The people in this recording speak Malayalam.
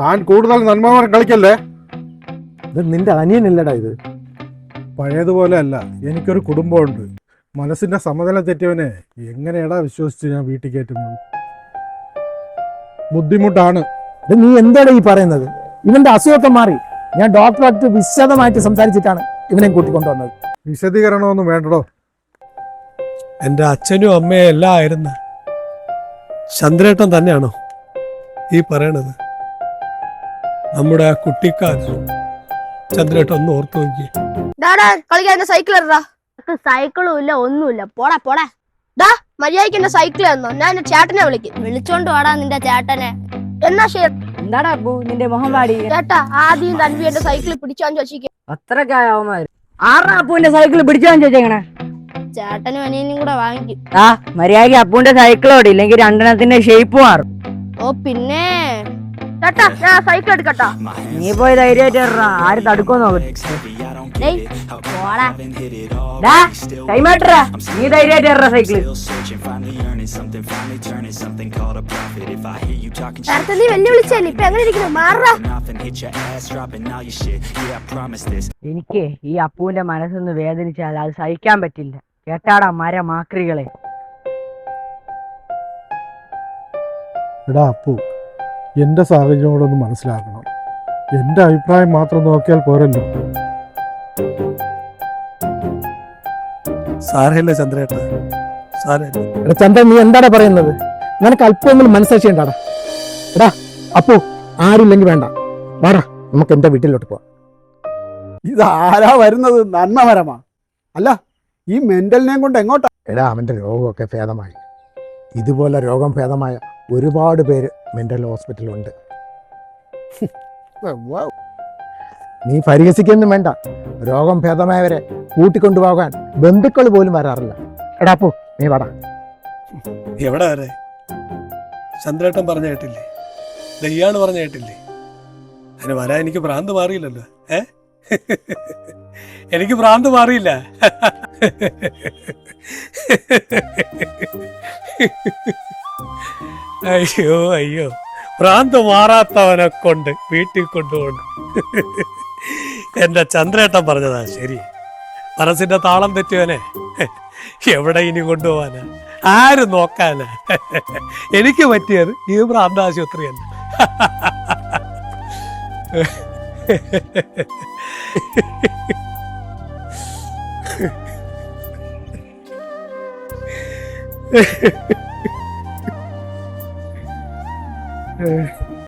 താൻ കൂടുതൽ നന്മമാർ കളിക്കല്ലേ. ഇത് നിന്റെ അനിയനല്ലടാ ഇത്. പഴയതുപോലെ അല്ല, എനിക്കൊരു കുടുംബമുണ്ട്. മനസ്സിന്റെ സമനില തെറ്റിയവനെ എങ്ങനെയാടാ വിശ്വസിച്ച് ഞാൻ വീട്ടിൽ കയറ്റുന്നത്? ബുദ്ധിമുട്ടാണ്. ഇത് നീ എന്താണ് ഈ പറയുന്നത്? ഇവന്റെ അസുഖമൊക്കെ മാറി. ഞാൻ ഡോക്ടറായിട്ട് വിശദമായിട്ട് സംസാരിച്ചിട്ടാണ് ഇവനെ കൂട്ടിക്കൊണ്ടുവന്നത്. വിശദീകരണമൊന്നും വേണ്ടടോ. എൻ്റെ അച്ഛനും അമ്മയും എല്ലാം ആയിരുന്ന ചന്ദ്രേട്ടൻ തന്നെയാണോ ഈ പറയണത്? നമ്മുടെ ആ കുട്ടിക്കാലം ചന്ദ്രേട്ടൻ ഒന്ന് ഓർത്തു നോക്കി. കളിക്കാൻ സൈക്കിൾ സൈക്കിളും ഇല്ല ഒന്നുമില്ല. പോടാ പോടാ. മര്യാദയ്ക്ക് എന്റെ സൈക്കിൾ തന്നോ, ഞാൻ എന്റെ ചേട്ടനെ വിളിച്ചോണ്ട് വാടാ നിന്റെ ചേട്ടനെ. എന്നാ ശരി. എന്താടാ അപ്പു നിന്റെ മുഖം പാടി? ചേട്ടാ ആദ്യം തൻവി എന്റെ സൈക്കിൾ പിടിച്ചാൻ ചോദിക്കും. അത്രക്കായവന്മാര് ആറാ അപ്പുവിന്റെ സൈക്കിൾ പിടിച്ചാൻ ചോദിച്ചേക്കണേ. ചേട്ടനും അനിയനും കൂടെ വാങ്ങിക്കും. മര്യാദക്ക് അപ്പുവിന്റെ സൈക്കിൾ ഓടി, ഇല്ലെങ്കിൽ രണ്ടെണ്ണത്തിന്റെ ഷേപ്പ് മാറും. ഓ പിന്നെ ചേട്ടാ ഞാൻ സൈക്കിൾ എടുക്കട്ടാ. നീ പോയി ധൈര്യമായിട്ട് ആര് തടുക്കോ നോക്കട്ടെ. നീ ധൈര്യമായിട്ട് സൈക്കിള്. നീ വെല്ലുവിളിച്ചല്ലേ, ഇപ്പൊ എങ്ങനെ ഇരിക്കുന്നു? മാറാ. എനിക്ക് ഈ അപ്പുവിന്റെ മനസ്സൊന്ന് വേദനിച്ചാൽ അത് സഹിക്കാൻ പറ്റില്ല. കേട്ടാടാ മരമാക്രികളെ. എടാ അപ്പു, എൻ്റെ സാഹചര്യം കൂടെ ഒന്ന് മനസ്സിലാക്കണം. എൻ്റെ അഭിപ്രായം മാത്രം നോക്കിയാൽ പോരല്ലോ. സാരമില്ല ചന്ദ്രേട്ട, സാരമില്ല. എടാ ചന്ദ്രൻ, നീ എന്താടാ പറയുന്നത്? നിനക്ക് അല്പമെങ്കിലും മനസ്സാക്ഷി ഉണ്ടാടാ. എടാ അപ്പു, ആരില്ലെങ്കിൽ വേണ്ട, വാടാ നമുക്ക് എന്റെ വീട്ടിലോട്ട് പോവാം. ഇതാരാ വരുന്നത്? നന്മമരമാ? അല്ല, ഈ മെന്റലിനെയും കൊണ്ട് എങ്ങോട്ടാ? എടാ അവന്റെ രോഗമൊക്കെ ഭേദമായി. ഇതുപോലെ രോഗം ഭേദമായ ഒരുപാട് പേര് മെന്റൽ ഹോസ്പിറ്റലുണ്ട്. നീ പരിഹസിക്കൊന്നും വേണ്ട. രോഗം ഭേദമായവരെ കൂട്ടിക്കൊണ്ടുപോകാൻ ബന്ധുക്കൾ പോലും വരാറില്ല. എടാ അപ്പു, നീ വാടാ. എവിടെ വരെ? ചന്ദ്രേട്ടൻ പറഞ്ഞ കേട്ടില്ലേ? ദയ്യാണ് പറഞ്ഞ കേട്ടില്ലേ? അതിന് വരാൻ എനിക്ക് ഭ്രാന്ത് മാറിയില്ലല്ലോ. എനിക്ക് ഭ്രാന്ത് മാറിയില്ല. അയ്യോ അയ്യോ, ഭ്രാന്ത് മാറാത്തവനെ കൊണ്ട് വീട്ടിൽ കൊണ്ടുപോകണം. എന്റെ ചന്ദ്രേട്ടൻ പറഞ്ഞതാ ശരി. മനസ്സിന്റെ താളം തെറ്റിയവനെ എവിടെ ഇനി കൊണ്ടുപോകാനാ? ആര് നോക്കാനാ? എനിക്ക് പറ്റിയത് ഈ ഭ്രാന്താശുപത്രി തന്നെ.